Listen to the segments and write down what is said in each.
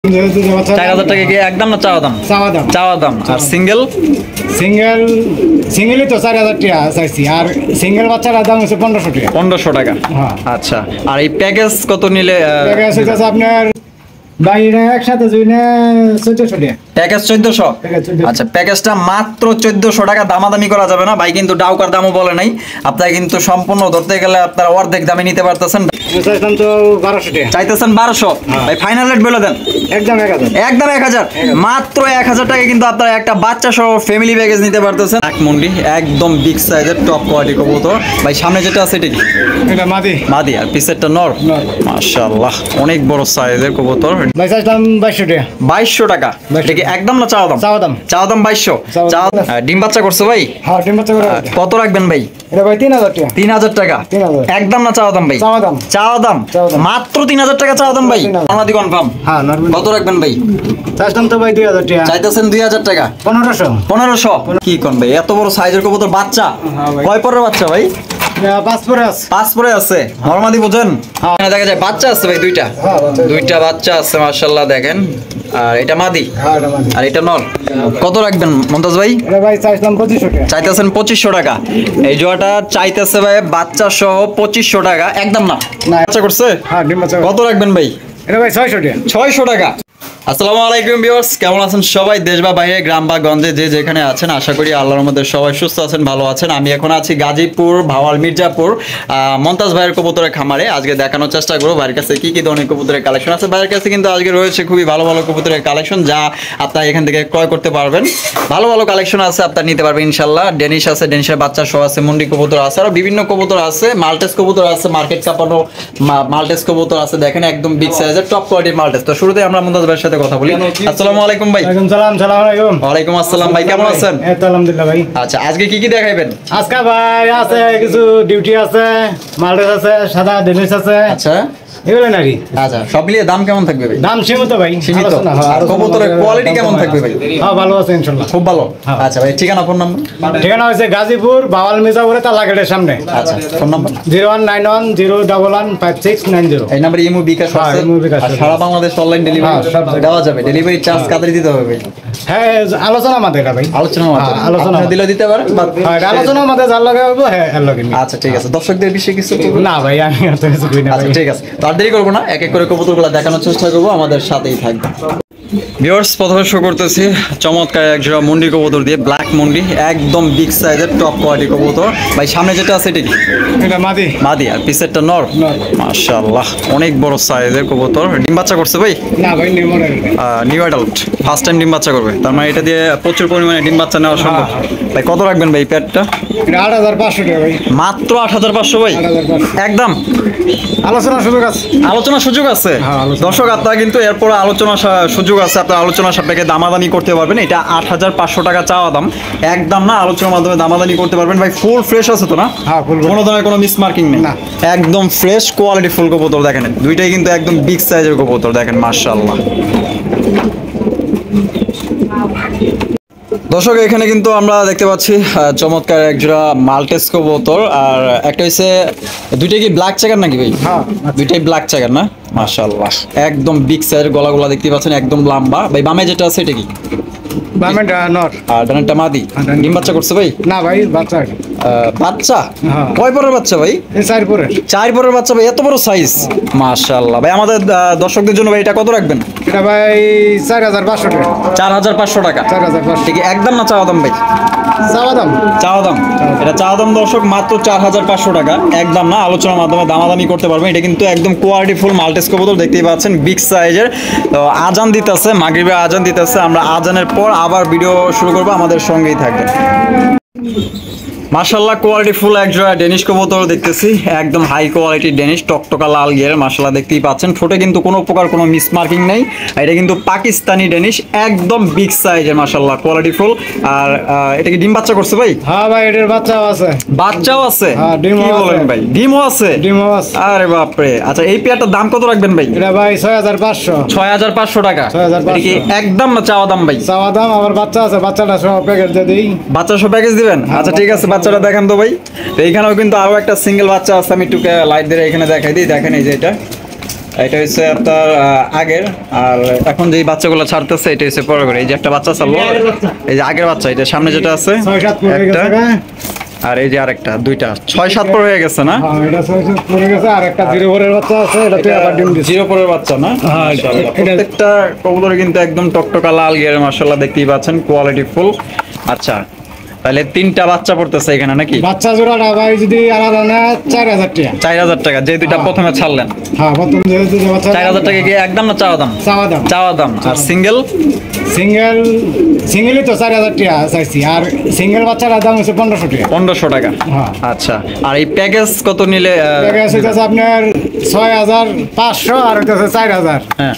4000 টাকা কি একদম না চাওয়া দাম? চাওয়া দাম। আর সিঙ্গেল সিঙ্গেলই তো 4000 টাকা চাইছি, আর সিঙ্গেল বাচ্চার দাম হচ্ছে 1500 টাকা। 1500 টাকা। আচ্ছা, আর এই প্যাকেজ কত নিলে? প্যাকেজ হচ্ছে আপনার বাইরে একসাথে জুইনে 1400 টাকা। প্যাকেজ 1400। আচ্ছা, প্যাকেজটা মাত্র 1400 টাকা, দামাদামি করা যাবে না ভাই, কিন্তু ডাউকার দামও বলে নাই। আপনারা কিন্তু সম্পূর্ণ ধরতে গেলে আপনারা অর্ধেক দামে নিতে পারতেছেন। চাইতাম তো 1200 টাকা। চাইতেছেন 1200? ভাই ফাইনাল রেট বলে দেন। একদম 1000। একদম 1000। মাত্র 1000 টাকা কিন্তু আপনারা একটা বাচ্চা সহ ফ্যামিলি প্যাকেজ নিতে পারতেছেন। এক মুন্ডি একদম বিগ সাইজের টপ কোয়ালিটি কবুতর। ভাই সামনে যেটা আছে এটা কি? এটা মাদি। আর পিছেরটা নর। মাশাআল্লাহ, অনেক বড় সাইজের কবুতর। ভাই চাইতাম 2200 টাকা। 2200 টাকা। এটা কি একদম না চাওয়া দাম? চাওয়া দাম 2200। ডিম বাচ্চা করছে ভাই? হ্যাঁ, ডিম বাচ্চা করে। কত রাখবেন ভাই? এটা ভাই 3000 টাকা। 3000 টাকা। একদম না চাওয়া দাম ভাই? চাওয়া দাম মাত্র 3000 টাকা চাওয়া দাম ভাই। আমাদের কনফার্ম? হ্যাঁ, কত রাখবেন ভাই? চাইতাম তো ভাই 2000 টাকা। চাইতেছেন 2000 টাকা। 1500। কি কোন ভাই, এত বড় সাইজের কবুতর বাচ্চা? কয় পরের বাচ্চা ভাই? 5 পরে আছে। নরমাদি বুঝেন? এখানে দেখা যায় বাচ্চা আছে ভাই দুইটা বাচ্চা আছে মাশাআল্লাহ, দেখেন। আর এটা মাদি আর এটা নর। কত রাখবেন মমতাজ ভাই? এটা ভাই চাইতাম 2500 টাকা। চাইতেছেন 2500 টাকা। এই জোড়াটা চাইতেছে ভাই বাচ্চা সহ 2500 টাকা। একদম না? বাচ্চা করছে? হ্যাঁ, ডিম বাচ্চা। কত রাখবেন ভাই? এটা ভাই 600 টাকা। 600 টাকা। আসসালামু আলাইকুম ভিউয়ার্স, কেমন আছেন সবাই? দেশ বা বাইরে, গ্রাম বা গঞ্জে যে যেখানে আছেন, আশা করি আল্লাহর মধ্যে সবাই সুস্থ আছেন, ভালো আছেন। আমি এখন আছি গাজীপুর ভাওয়াল মির্জাপুর মমতাজ ভাইয়ের কবুতরের খামারে। আজকে দেখানোর চেষ্টা করবো ভাইয়ের কাছে কি কি ধরনের কবুতরের কালেকশন আছে। ভাইয়ের কাছে কিন্তু আজকে রয়েছে খুবই ভালো ভালো কবুতরের কালেকশন, যা আপনারা এখান থেকে ক্রয় করতে পারবেন। ভালো ভালো কালেকশন আছে, আপনারা নিতে পারবেন ইনশাল্লাহ। ডেনিশ আছে, ডেনিশের বাচ্চা সহ আছে, মুন্ডি কবুতর আছে, আরো বিভিন্ন কবুতর আছে, মাল্টেস কবুতর আছে, মার্কেট কাপানো মাল্টেস কবুতর আছে। দেখেন একদম বিগ সাইজের টপ কোয়ালিটির মাল্টেস। তো শুরুতে আমরা মমতাজ ভাইয়ের সাথে কথা বলি। আসসালামু আলাইকুম ভাই। ওয়ালাইকুম আসসালাম ভাই, কেমন আছেন? এই তো আলহামদুলিল্লাহ ভাই। আচ্ছা, আজকে কি কি দেখাইবেন? আজকে ভাই আছে কিছু ডিউটি আছে, মাল্টেস আছে, সাদা ডেনিশ আছে। আচ্ছা, এগুলো নাকি। আচ্ছা, সব মিলিয়ে দাম কেমন থাকবে ভাই? দাম সীমিত ভাই। সীমিত। আর কবুতরের কোয়ালিটি কেমন থাকবে ভাই? হ্যাঁ, ভালো আছে ইনশাআল্লাহ। খুব ভালো। আচ্ছা ভাই, ঠিকানা ফোন নাম্বার? ঠিকানা হচ্ছে গাজীপুর ভাওয়াল মির্জাপুরে তালাগেটের সামনে। আচ্ছা, ফোন নাম্বার? 01910115690। এই নাম্বারে ইমো বিকাশ আছে? আর সারা বাংলাদেশ অনলাইন ডেলিভারি দেওয়া যাবে? ডেলিভারি চার্জ কাদের দিতে হবে ভাই? হ্যাঁ, আলোচনা আমাদের ভাই। আলোচনা দিলে দিতে পারেন? আলোচনা আমাদের যার লগে হবে। হ্যাঁ, আচ্ছা ঠিক আছে। দর্শকদের বিষয়ে কিছু না ভাই, আমি অত কিছু কই না। আচ্ছা ঠিক আছে, তো আর দেরি করবো না, এক এক করে কবুতরগুলো দেখানোর চেষ্টা করবো, আমাদের সাথেই থাকবে। ভিউয়ার্স, প্রথমে শো করতেছি চমৎকার এক জোড়া মুন্ডি কবুতর দিয়ে, ব্ল্যাক মুন্ডি, একদম বিগ সাইজের টপ কোয়ালিটি কবুতর। ভাই সামনে যেটা আছে এটা কি? এটা মাদি। আর পিছেরটা নর। মাশাআল্লাহ, অনেক বড় সাইজের কবুতর। ডিম বাচ্চা করছে ভাই? না ভাই, নিউ অ্যাডাল্ট, ফার্স্ট টাইম ডিম বাচ্চা করবে। তার মানে এটা দিয়ে প্রচুর পরিমাণে ডিম বাচ্চা নেওয়া সম্ভব। ভাই কত রাখবেন ভাই প্যাডটা? 8500 টাকা ভাই। মাত্র 8500 ভাই? 8500 একদম। আলোচনার সুযোগ আছে। দর্শক, আপনারা কিন্তু এরপর আলোচনার সুযোগ আছে, আপনারা আলোচনার সাপেক্ষে দামাদামি করতে পারবেন। এটা 8500 টাকা চাওয়া দাম, একদম না, আলোচনার মাধ্যমে দামাদামি করতে পারবেন। ভাই ফুল ফ্রেশ আছে তো না? হ্যাঁ, কোনো ধরনের কোনো মিস মার্কিং নেই, একদম ফ্রেশ কোয়ালিটি ফুল কবুতর। দেখেন দুইটাই কিন্তু একদম বিগ সাইজের কবুতর, দেখেন মাশাআল্লাহ। দর্শক, এখানে কিন্তু আমরা দেখতে পাচ্ছি চমৎকার এক জোড়া মাল্টেস কবুতর, আর একটা হচ্ছে দুইটাই কি ব্ল্যাক চেকার নাকি ভাই? হ্যাঁ, দুইটাই ব্ল্যাক চেকার না? মাশাআল্লাহ, একদম বিগ সাইজের গলাগুলা দেখতে পাচ্ছেন, একদম লম্বা। ভাই বামে যেটা আছে এটা কি? বামেটা নর আর ডানটা মাদি। ডিম বাচ্চা করছে ভাই? না ভাই, বাচ্চা। কয় পরের বাচ্চা ভাই? 4 পরের বাচ্চা ভাই, এত বড় সাইজ, মাশাআল্লাহ। ভাই আমাদের দর্শকদের জন্য ভাই এটা কত রাখবেন? এটা ভাই 4500 টাকা। 4500 টাকা। 4500 ঠিক একদম না চাওয়া দাম ভাই? চাওয়া দাম। এটা চাওয়া দাম দর্শক মাত্র 4500 টাকা, একদম না, আলোচনার মাধ্যমে দামাদামি করতে পারবেন। এটা কিন্তু একদম কোয়ালিটি ফুল মাল্টেস কবুতর, দেখতেই পাচ্ছেন বিগ সাইজের। তো আজান দিতেছে, মাগরিবের আজান দিতেছে, আমরা আজানের পর আবার ভিডিও শুরু করবো, আমাদের সঙ্গেই থাকবেন। মাশাআল্লাহ, কোয়ালিটি ফুল এক জোড়া ডেনিশ কবুতর দেখতেছি, একদম হাই কোয়ালিটি ডেনিশ, টকটকা লাল গিয়ার, মাশাআল্লাহ দেখতেই পাচ্ছেন। ঠোঁটে কিন্তু কোনো প্রকার কোনো মিস মার্কিং নেই। এটা কিন্তু পাকিস্তানি ডেনিশ, একদম বিগ সাইজের, মাশাআল্লাহ কোয়ালিটি ফুল। আর এটা কি ডিম বাচ্চা করছে ভাই? হ্যাঁ ভাই, এটার বাচ্চাও আছে। হ্যাঁ, কি বলেন ভাই? ডিমও আছে? আরে বাপ রে। আচ্ছা, এই পেয়ারটার দাম কত রাখবেন ভাই? এটা ভাই 6500 টাকা। এটা কি একদম না চাওয়া দাম ভাই? চাওয়া দাম, আবার বাচ্চা আছে, বাচ্চাটা সহ প্যাকেজ দিয়ে দেই। বাচ্চা সহ প্যাকেজ দিবেন? আচ্ছা ঠিক আছে, বাচ্চাটা দেখান তো ভাই। তো এইখানেও কিন্তু আরো একটা সিঙ্গেল বাচ্চা আছে, আমি একটু লাইট দিয়ে এখানে দেখাই দিই। দেখেন এই যে এটা এটা হচ্ছে আপনার আগের, আর এখন যেই বাচ্চাগুলো ছাড়তেছে এটা হচ্ছে পরে করে। এই যে একটা বাচ্চা ছাড়লো, এই যে আগের বাচ্চা, এটা সামনে যেটা আছে 6-7 পড়ে একটা, গেছে। আর এই যে আরেকটা, দুইটা 6-7 পর হয়ে গেছে না? হ্যাঁ, এটা 6-7 পড়ে গেছে, আর একটা 0 পরের বাচ্চা আছে, এটা তুই আবার ডিম দিছিস। জিরো পরের বাচ্চা না? হ্যাঁ, মাশাআল্লাহ। এটা- প্রত্যেকটা কবুতর কিন্তু একদম টকটকা লাল গিয়ারে মাশাআল্লাহ, দেখতেই পাচ্ছেন কোয়ালিটি ফুল। আচ্ছা, তাহলে 3টা বাচ্চা পড়তেছে এখানে নাকি? বাচ্চা জোড়াটা ভাই যদি আলাদা না 4000 টাকা। 4000 টাকা, যে দুইটা প্রথমে ছাড়লেন। হ্যাঁ, প্রথম যে দুটো বাচ্চা 4000 টাকা কি একদম না চাওয়া দাম? চাওয়া দাম। চাওয়া দাম। আর সিঙ্গেল? সিঙ্গেলই তো 4000 টাকা চাইছি, আর সিঙ্গেল বাচ্চাটার দাম হচ্ছে 1500 টাকা। 1500 টাকা। হ্যাঁ। আচ্ছা, আর এই প্যাকেজ কত নিলে? টাকা হচ্ছে আপনার 6500, আর হচ্ছে 4000, হ্যাঁ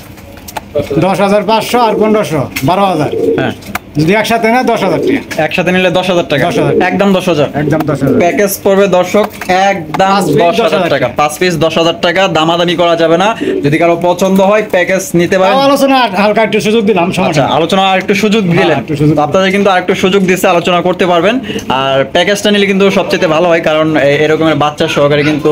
10500 আর 1500, 12000। হ্যাঁ, যদি একসাথে না 10000 টাকা, একসাথে নিলে 10,000 টাকা। 10,000 একদম 10,000। একদম 10000। প্যাকেজ পড়বে দর্শক একদম 5 piece 10,000 টাকা। 5 পিস 10,000 টাকা, দামাদামি করা যাবে না। যদি কারো পছন্দ হয় প্যাকেজ নিতে পারেন। আলোচনা হালকা একটু সুযোগ দিলাম, আচ্ছা, সমস্যা নেই। আলোচনা আর একটু সুযোগ দিলেন। একটু সুযোগ তো আপনাদের কিন্তু আরেকটু সুযোগ দিচ্ছে, আলোচনা করতে পারবেন। আর প্যাকেজটা নিলে কিন্তু সবচেয়ে ভালো হয়, কারণ এরকমের বাচ্চা সহকারে কিন্তু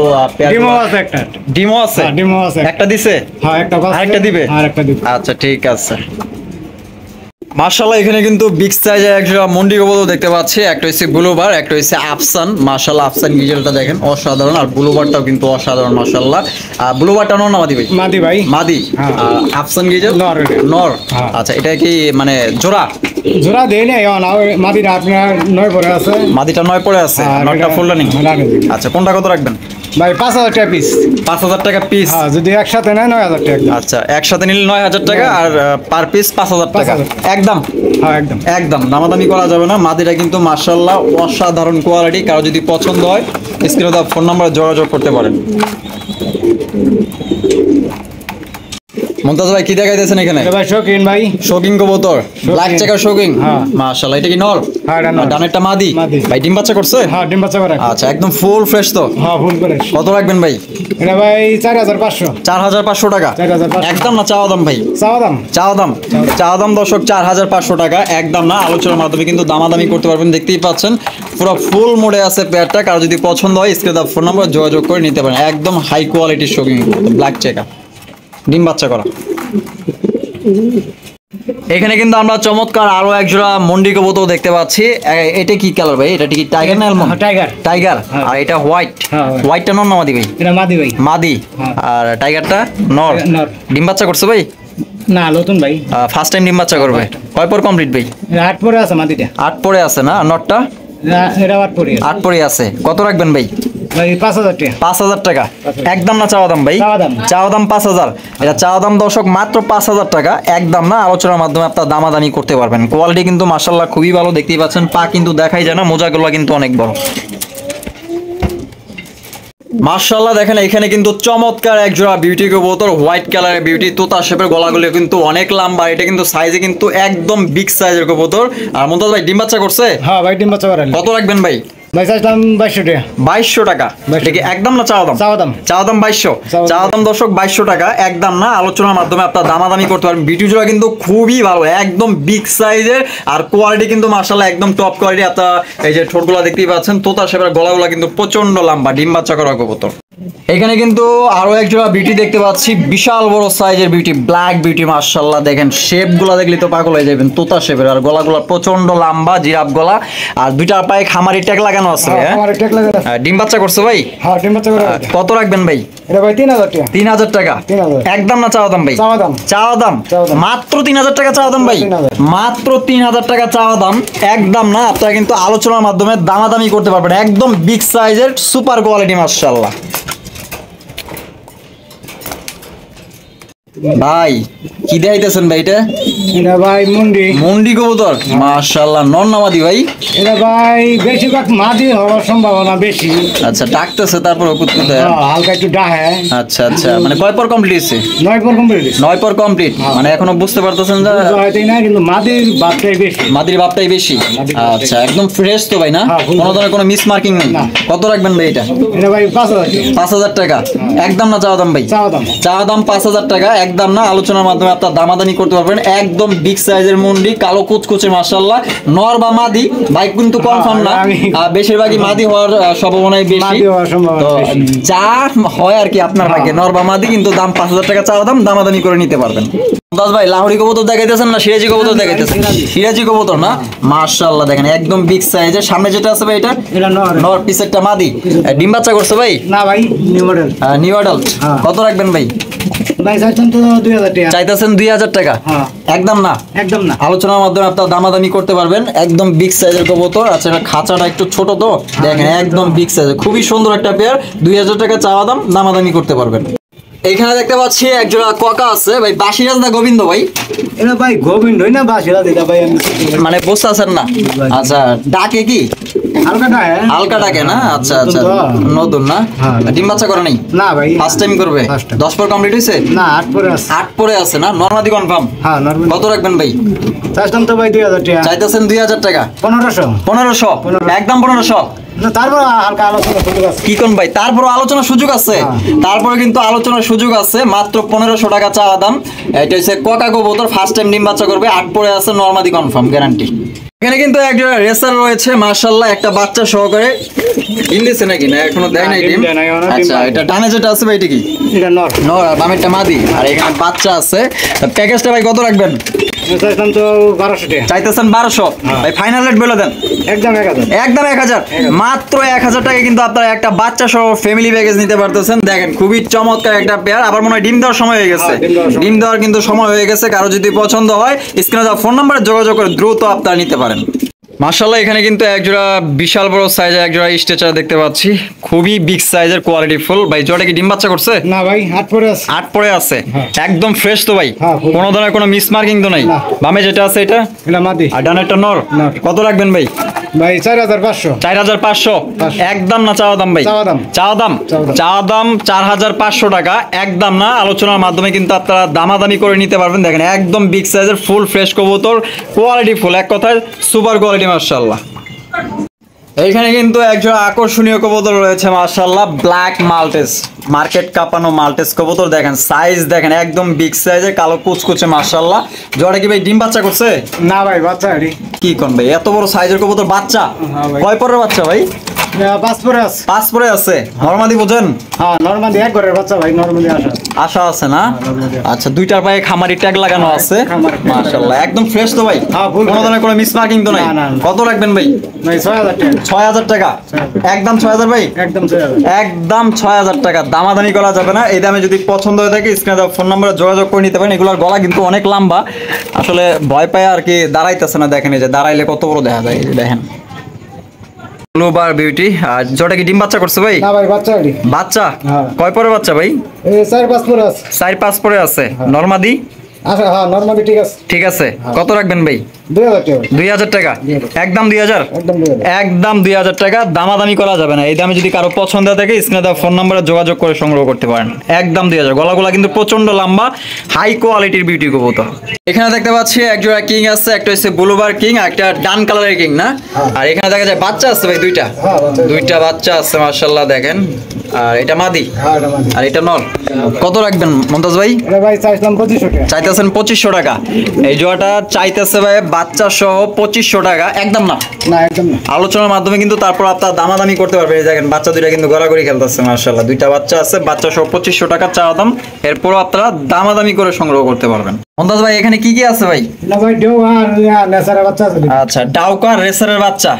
ডিমও আছে একটা। ডিমও আছে। হ্যাঁ, ডিমও আছে। একটা দিছে? হ্যাঁ, একটা বাচ্চা। আরেকটা দিবে? আরেকটা দিবে। আচ্ছা, ঠিক আছে। মাশাআল্লাহ, এখানে কিন্তু বিগ সাইজের একটা মন্ডি কবুতর দেখতে পাচ্ছি। একটা হচ্ছে ব্লুবার, একটা হচ্ছে আফসান। মাশাআল্লাহ, আফসান গিজেলটা দেখেন অসাধারণ, আর ব্লুবারটাও কিন্তু অসাধারণ মাশাআল্লাহ। আর ব্লুবারটা নর না মাদি ভাই? মাদি ভাই। মাদি। হ্যাঁ। আর আফসান গিজেল নর এটা। নর। হ্যাঁ। আচ্ছা, এটা কি মানে জোড়া? জোড়া দেই না, মাদিটা আপনার 9 পরে আছে। মাদিটা 9 পরে আছে, আর নরটা এটা- ফুল রানিং। রানিং। আচ্ছা, কোনটা কত রাখবেন? ভাই 5000 টাকা পিস। 5,000 টাকা পিস। হ্যাঁ, যদি একসাথে নেয় 9000 টাকা একদম। আচ্ছা, একসাথে নিলে 9,000 টাকা, আর পার পিস 5,000 টাকা। 5,000 একদম হ্যাঁ, একদম। একদম দামাদামি করা যাবে না। মাদিরা কিন্তু মাশাআল্লাহ অসাধারণ কোয়ালিটি। কারো যদি পছন্দ হয় স্ক্রিনে দেওয়া ফোন নাম্বারে যোগাযোগ করতে পারেন। মুমতাজ ভাই, কি দেখাইতেছেন এখানে? এটা ভাই শৌখিন ভাই। শোকিং কবুতর, ব্ল্যাক চেকার শোকিং। হ্যাঁ। মাশাআল্লাহ, এটা কি নর? হ্যাঁ, এটা নর। আর ডানেরটা মাদি। মাদি। ভাই ডিম বাচ্চা করছে? হ্যাঁ, ডিম বাচ্চা করে। আচ্ছা, একদম ফুল ফ্রেশ তো? হ্যাঁ, ফুল করে। কত রাখবেন ভাই? এটা ভাই 4500। 4,500 টাকা। 4,500 একদম না চাওয়া দাম ভাই? চাওয়া দাম। চাওয়া দাম দর্শক 4,500 টাকা, একদম না। আলোচনার মাধ্যমে কিন্তু দামাদামি করতে পারবেন। দেখতেই পাচ্ছেন পুরো ফুল মোডে আছে পেয়ারটা। কারো যদি পছন্দ হয় স্ক্রিনে দেওয়া ফোন নাম্বার যোগাযোগ করে নিতে পারেন। একদম হাই কোয়ালিটির শোকিং ব্ল্যাক চেকার, ডিম বাচ্চা করা। এখানে কিন্তু আমরা চমৎকার আরো এক জোড়া মন্ডি কবুতর দেখতে পাচ্ছি। এটা কি কালার ভাই? এটা কি টাইগার না অ্যালমন্ড? হ্যাঁ, টাইগার। টাইগার। হ্যাঁ। আর এটা হোয়াইট। হ্যাঁ, white। হোয়াইটটা নর না মাদি ভাই? এটা মাদি ভাই। মাদি। হ্যাঁ। আর টাইগারটা নর। নর। ডিম বাচ্চা করছে ভাই? না, নতুন ভাই। ফার্স্ট টাইম ডিম বাচ্চা করবে। কয় পর কমপ্লিট ভাই? এটা 8 পরে আছে মাদিটা। 8 পরে আছে না? নটটা এটা 8 পরে আছে। 8 পরে আছে। কত রাখবেন ভাই? ভাই 5000 টাকা। 5,000 টাকা। একদম না চাওয়া দাম ভাই? চাওয়া দাম। চাওয়া দাম 5,000। এটা চাওয়া দাম দর্শক মাত্র 5,000 টাকা। একদম না, আলোচনার মাধ্যমে আপনার দামাদামি করতে পারবেন। কোয়ালিটি কিন্তু মাশাআল্লাহ খুবই ভালো, দেখতেই পাচ্ছেন। পা কিন্তু দেখাই যায় না, মোজাগুলো কিন্তু অনেক বড়। মাশাআল্লাহ, দেখেন এখানে কিন্তু চমৎকার এক জোড়া বিউটি কবুতর, হোয়াইট কালারের বিউটি, তোতা শেপের, গলাগুলো কিন্তু অনেক লম্বা। এটা কিন্তু সাইজে কিন্তু একদম বিগ সাইজের কবুতর। আর মুমতাজ ভাই ডিম বাচ্চা করছে? হ্যাঁ ভাই, ডিম বাচ্চা করে। কত রাখবেন ভাই? ভাই চাইছিলাম 2200 টাকা। 2200 টাকা। 2200 এটা কি একদম না চাওয়া দাম? চাওয়া দাম। চাওয়া দাম 2200। চাওয়া দাম। চাওয়া দাম দর্শক 2200 টাকা, একদম না। আলোচনার মাধ্যমে আপনার দামাদামি করতে পারবেন। বিউটি জোড়া কিন্তু খুবই ভালো, একদম বিগ সাইজের, আর কোয়ালিটি কিন্তু মাশাআল্লাহ একদম টপ কোয়ালিটি। আপনার এই যে ঠোঁটগুলো দেখতেই পাচ্ছেন, তোতা শেপের, গলাগুলো কিন্তু প্রচন্ড লম্বা, ডিম বাচ্চা করা কবুতর। এখানে কিন্তু আরো এক জোড়া বিউটি দেখতে পাচ্ছি, বিশাল বড় সাইজের বিউটি, ব্ল্যাক বিউটি। মাশাআল্লাহ, দেখেন শেপ গুলা দেখলে তো পাগল হয়ে যাবেন। তোতা শেপের, আর গলাগুলা প্রচন্ড লম্বা, জিরাফ গলা, আর দুইটা পায়ে খামারি ট্যাগ লাগানো আছে। হ্যাঁ, আমার ট্যাগ লাগা আছে। ডিম বাচ্চা করছে ভাই? হ্যাঁ, ডিম বাচ্চা করে। কত রাখবেন ভাই? এটা ভাই 3000 টাকা। 3,000 টাকা। 3000। একদম না চাওয়া দাম ভাই? চাওয়া দাম। চাওয়া দাম চাওয়া দাম। মাত্র 3,000 টাকা চাওয়া দাম ভাই? 3,000। মাত্র 3,000 টাকা চাওয়া দাম, একদম না। আপনারা কিন্তু আলোচনার মাধ্যমে দামাদামি করতে পারবেন। একদম বিগ সাইজের সুপার কোয়ালিটি মাশাআল্লাহ। ভাই কি দেখাইতেছেন ভাই? এটা ভাই মুন্ডি। মন্ডি কবুতর, মাশাআল্লাহ। নর না মাদি ভাই? এটা ভাই বেশিরভাগ মাদি হওয়ার সম্ভাবনা বেশি। আচ্ছা, ডাকতেছে তারপর কুতকুতে। হ্যাঁ, হালকা একটু ডাহে। আচ্ছা আচ্ছা, মানে কয় পর কমপ্লিট হয়েছে? 9 পর কমপ্লিট। 9 পর কমপ্লিট, মানে এখনো বুঝতে পারতেছেন যে হয়তো না, কিন্তু মাদির বাপটাই বেশি। মাদির বাপটাই বেশি। মাদির বাপটাই। আচ্ছা, একদম ফ্রেশ তো ভাই না? হ্যাঁ, full কোনো ধরনের কোনো মিস মার্কিং নেই? না। কত রাখবেন ভাই এটা? এটা ভাই 5000 টাকা। 5,000 টাকা। একদম না চাওয়া দাম ভাই? চাওয়া দাম। চাওয়া দাম 5,000 টাকা, একদম না। আলোচনার মাধ্যমে আপনার দামাদামি করতে পারবেন। একদম একদম বিগ সাইজের মুন্ডি, কালো কুচকুচে মাশাআল্লাহ। নর বা মাদি ভাই কিন্তু কনফার্ম না, বেশিরভাগই মাদি হওয়ার সম্ভাবনাই বেশি। তো যা হয় আর কি আপনার ভাগ্যে, নর বা মাদি। কিন্তু দাম 5000 টাকা চাওয়া দাম, দামাদামি করে নিতে পারবেন। মুমতাজ ভাই লাহোরি কবুতর দেখাইতেছেন না সিরাজি কবুতর দেখাইতেছেন? সিরাজি কবুতর না, মাশাআল্লাহ দেখেন একদম বিগ সাইজের। সামনে যেটা আছে ভাই এটা নর, পিছেরটা মাদি। ডিম বাচ্চা করছে ভাই? না ভাই, নিউ মডেল। New adult. কত রাখবেন ভাই? ভাই চাইছেন তো 2000 টাকা। চাইতেছেন 2000 টাকা? একদম না, একদম না। আলোচনার মাধ্যমে আপনারা দামাদামি করতে পারবেন। একদম বিগ সাইজের কবুতর। আচ্ছা এটা খাঁচাটা একটু ছোট তো দেখেন, একদম বিগ সাইজের, খুবই সুন্দর একটা পেয়ার। 2000 টাকা চাওয়া দাম, দামাদামি করতে পারবেন। এখানে দেখতে পাচ্ছি একজোড়া ককা আছে ভাই, বাসিরাজ না গোবিন্দ ভাই? এটা ভাই গোবিন্দ না বাসিরাজ, এটা ভাই আমি মানে বুঝতে আছেন না? আচ্ছা ডাকে কি হালকাটা হালকা ডাকে না? আচ্ছা আচ্ছা, নতুন না? ডিম বাচ্চা করে নাই? না ভাই, ফার্স্ট টাইম করবে? 10 পর কমপ্লিট হয়েছে? না 8 পরে আছে। 8 পরে আছে না? নরমাদি কনফার্ম? হ্যাঁ নরমাল। কত রাখবেন ভাই? চাইছেন তো ভাই 2000 টাকা। চাইতেছেন 2000 টাকা? 1500। 1500? একদম 1500? না তারপর হালকা আলোচনা সুযোগ আছে। কি কোন ভাই, তারপর আলোচনার সুযোগ আছে? তারপরে কিন্তু আলোচনার সুযোগ আছে, মাত্র 1500 টাকা চাওয়া দাম। এটা হচ্ছে কোকা কবুতর, ফার্স্ট টাইম ডিম বাচ্চা করবে, 8 পরে আছে, নরমাদি কনফার্ম গ্যারান্টি। এখানে কিন্তু একজন রেসার রয়েছে মাশাআল্লাহ, একটা বাচ্চা সহকারে। ডিম দিছে নাকি? না এখনো দেয় নাই ডিম। আচ্ছা এটা ডানে যেটা আছে ভাই এটা কি? এটা নর। নর আর বামেরটা মাদি, আর এখানে বাচ্চা আছে। প্যাকেজটা ভাই কত রাখবেন? চাইছেন তো 1200 টাকা। চাইতেছেন 1200? ভাই ফাইনাল রেট বলে দেন। একদম 1000। একদম 1000? মাত্র 1000 টাকা কিন্তু আপনারা একটা বাচ্চা সহ ফ্যামিলি প্যাকেজ নিতে পারতেছেন। দেখেন খুবই চমৎকার একটা পেয়ার। আবার মনে হয় ডিম দেওয়ার সময় হয়ে গেছে। ডিম দেওয়ার কিন্তু সময় হয়ে গেছে। কারো যদি পছন্দ হয় স্ক্রিনে দেওয়া ফোন নাম্বারে যোগাযোগ করে দ্রুত আপনারা নিতে পারেন। মাশাআল্লাহ এখানে কিন্তু একজোড়া বিশাল বড় সাইজের একজোড়া স্ট্রেচার দেখতে পাচ্ছি, খুবই বিগ সাইজের, কোয়ালিটি ফুল। ভাই জোড়া কি ডিম বাচ্চা করছে? না ভাই 8 পরে আছে। 8 পরে আছে? একদম ফ্রেশ তো ভাই? কোনো ধরনের কোনো মিসমার্কিং তো নাই? বামে যেটা আছে এটা? এটা মাদি। আর ডানেরটা নর? কত রাখবেন ভাই? ভাই 4500। 4500? একদম না চাওয়া দাম ভাই? চাওয়া দাম। চাওয়া দাম? চাওয়া দাম 4500 টাকা, একদম না। আলোচনার মাধ্যমে কিন্তু আপনারা দামাদামি করে নিতে পারবেন। দেখেন একদম বিগ সাইজের ফুল ফ্রেশ কবুতর, কোয়ালিটি ফুল, এক কথায় সুপার কোয়ালিটি মাশাআল্লাহ। এইখানে কিন্তু একজন আকর্ষণীয় কবুতর রয়েছে মাশাআল্লাহ, ব্ল্যাক মাল্টেস, মার্কেট কাঁপানো মাল্টেস কবুতর। দেখেন সাইজ দেখেন একদম বিগ সাইজের, কালো কুচকুচে মাশাআল্লাহ। জোড়া কি ভাই ডিম বাচ্চা করছে? না ভাই বাচ্চা এডি। কি কোন ভাই, এত বড় সাইজের কবুতর বাচ্চা? কয় পরের বাচ্চা ভাই? 5 পরে আছে। 5 পরে আছে? নরমাদি বুঝেন? হ্যাঁ নরমালি এক ঘরের বাচ্চা ভাই, নরমালি আসা। আশা আছে না? আচ্ছা দুইটার পায়ে খামারি ট্যাগ লাগানো আছে মাশাআল্লাহ, একদম ফ্রেশ তো ভাই? কোনো ধরনের কোনো মিসমার্কিং তো নাই? কত রাখবেন ভাই? ভাই 6000 টাকা। 6000 টাকা? একদম 6000 ভাই? একদম 6000। একদম 6000 টাকা, দামাদানি করা যাবে না। এই দামে যদি পছন্দ হয়ে থাকে স্ক্রিনে দেওয়া ফোন নম্বরে যোগাযোগ করে নিতে পারেন। এগুলোর গলা কিন্তু অনেক লম্বা, আসলে ভয় পায় আর কি দাঁড়াইতেছে না। দেখেন এই যে দাঁড়াইলে কত বড় দেখা যায়, এই যে দেখেন গ্লোবার বিউটি। আর জোড়া কি ডিম বাচ্চা করছে ভাই? না ভাই বাচ্চা এডি। বাচ্চা? কয় পরে বাচ্চা ভাই? এই 4-5 পরে আছে। 4-5 পরে আছে? নরমাদি? আচ্ছা হ্যাঁ নরমালি ঠিক আছে। ঠিক আছে। কত রাখবেন ভাই? 2000 টাকা। 2000 টাকা? একদম 2000? একদম 2000। একদম 2000 টাকা, দামাদামি করা যাবে না। এই দামে যদি কারো পছন্দ থাকে স্ক্রিনে দেওয়া ফোন নম্বরে যোগাযোগ করে সংগ্রহ করতে পারেন। একদম 2000। গলাগুলা কিন্তু প্রচন্ড লম্বা, হাই কোয়ালিটির বিউটি কবুতর। এখানে দেখতে পাচ্ছি একজোড়া কিং আছে, একটা হচ্ছে ব্লুবার কিং আর একটা ডান কালারের কিং না? আর এখানে দেখা যায় বাচ্চা আছে ভাই দুইটা? দুইটা বাচ্চা আছে মাশাআল্লাহ দেখেন। আর এটা মাদি আর এটা নর। কত রাখবেন মুমতাজ ভাই? এটা ভাই চাইছিলাম 2500 টাকা। চাইতেছেন 2500 টাকা? এই জোড়াটা চাইতেছে ভাই বাচ্চা সহ 2500 টাকা, একদম না? না একদম না। আলোচনার মাধ্যমে কিন্তু তারপর আপনারা দামাদামি করতে পারবেন। এই দেখেন বাচ্চা দুইটা কিন্তু গড়াগড়ি খেলতেছে মাশাআল্লাহ, দুইটা বাচ্চা আছে, বাচ্চা সহ 2500 টাকা চাওয়া দাম। এরপরও আপনারা দামাদামি করে সংগ্রহ করতে পারবেন। মুমতাজ ভাই এখানে কি কি আছে ভাই? না ভাই ডেও আর নেসারের বাচ্চা আছে। আচ্ছা ডাউকা রেসারের বাচ্চা।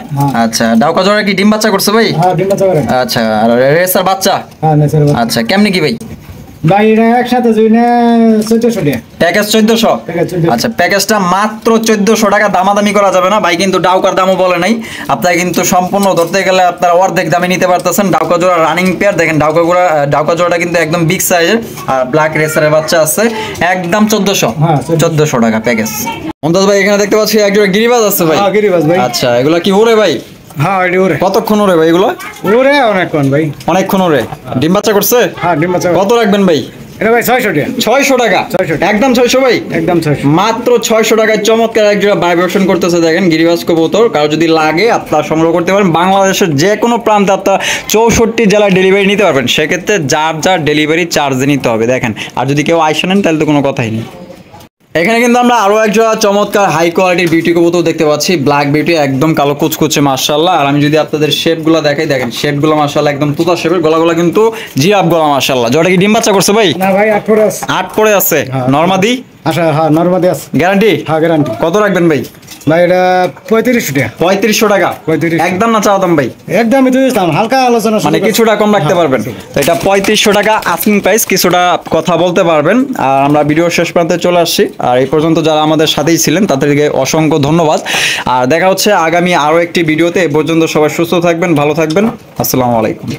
আচ্ছা ডাউকা জোড়া কি ডিম বাচ্চা করছে ভাই? হ্যাঁ ডিম বাচ্চা করে। আচ্ছা আর রেসার বাচ্চা? হ্যাঁ নেসারের বাচ্চা। আচ্ছা কেমনে কি ভাই? ভাই এটা একসাথে জুইনে 1400 টাকা। প্যাকেজ 1400? আচ্ছা প্যাকেজটা মাত্র 1400 টাকা, দামাদামি করা যাবে না ভাই। কিন্তু ডাউকার দামও বলে নাই, আপনারা কিন্তু সম্পূর্ণ ধরতে গেলে আপনারা অর্ধেক দামে নিতে পারতেছেন। ডাউকা জোড়া রানিং পেয়ার, দেখেন ডাউকা জোড়াটা কিন্তু একদম বিগ সাইজের। আর ব্ল্যাক রেসারের বাচ্চা আছে, একদম 1400? হ্যাঁ 1400 টাকা প্যাকেজ। মুমতাজ ভাই এখানে দেখতে পাচ্ছি একজোড়া গিরিবাজ আছে ভাই? হ্যাঁ গিরিবাজ ভাই। আচ্ছা এগুলা কি ওরে ভাই? হ্যাঁ এডি ওরে। কতক্ষণ ওরে ভাই এগুলো? ওরে অনেকক্ষণ ভাই। অনেকক্ষণ ওরে। ডিম বাচ্চা করছে? হ্যাঁ ডিম বাচ্চা। কত রাখবেন ভাই? এটা ভাই 600 টাকা। 600 টাকা? 600 টাকা। একদম 600 ভাই? একদম 600। মাত্র 600 টাকায় চমৎকার একজোড়া ভাইব্রেশন করতেছে দেখেন গিরিবাজ কবুতর। কারো যদি লাগে আপনারা সংগ্রহ করতে পারেন। বাংলাদেশের যে কোনো প্রান্তে আপনারা 64 জেলায় ডেলিভারি নিতে পারবেন। সেক্ষেত্রে যার যার ডেলিভারি চার্জ নিতে হবে দেখেন। আর যদি কেউ আইসা নেন তাহলে তো কোনো কথাই নেই। এখানে কিন্তু আমরা আরো একজন চমৎকার হাই কোয়ালিটির বিউটি কবুতর দেখতে পাচ্ছি, ব্ল্যাক বিউটি, একদম কালো কুচকুচে মাশাআল্লাহ। আর আমি যদি আপনাদের শেপগুলো দেখাই, দেখেন শেপগুলো মাশাআল্লাহ একদম তুতা শেপের, গলাগুলো কিন্তু জিরাফ গলা মাশাআল্লাহ। জোড়া কি ডিম বাচ্চা করছে ভাই? না ভাই 8 পরে আছে। 8 পরে আছে, নরমাদি আচ্ছা হ্যাঁ নরমাদি আছে। গ্যারান্টি? হ্যাঁ গ্যারান্টি। কত রাখবেন ভাই? ভাই এটা 3500 টাকা। 3500 টাকা 3500 একদম না চাওয়া দাম ভাই? একদমই তো দিতাম, হালকা আলোচনা মানে কিছুটা কম রাখতে পারবেন। তো এটা 3500 টাকা আস্কিং প্রাইস, কিছুটা কথা বলতে পারবেন। আর আমরা ভিডিও শেষ প্রান্তে চলে আসছি। আর এই পর্যন্ত যারা আমাদের সাথেই ছিলেন তাদেরকে অসংখ্য ধন্যবাদ। আর দেখা হচ্ছে আগামী আরো একটি ভিডিওতে। এ পর্যন্ত সবাই সুস্থ থাকবেন, ভালো থাকবেন। আসসালামু আলাইকুম।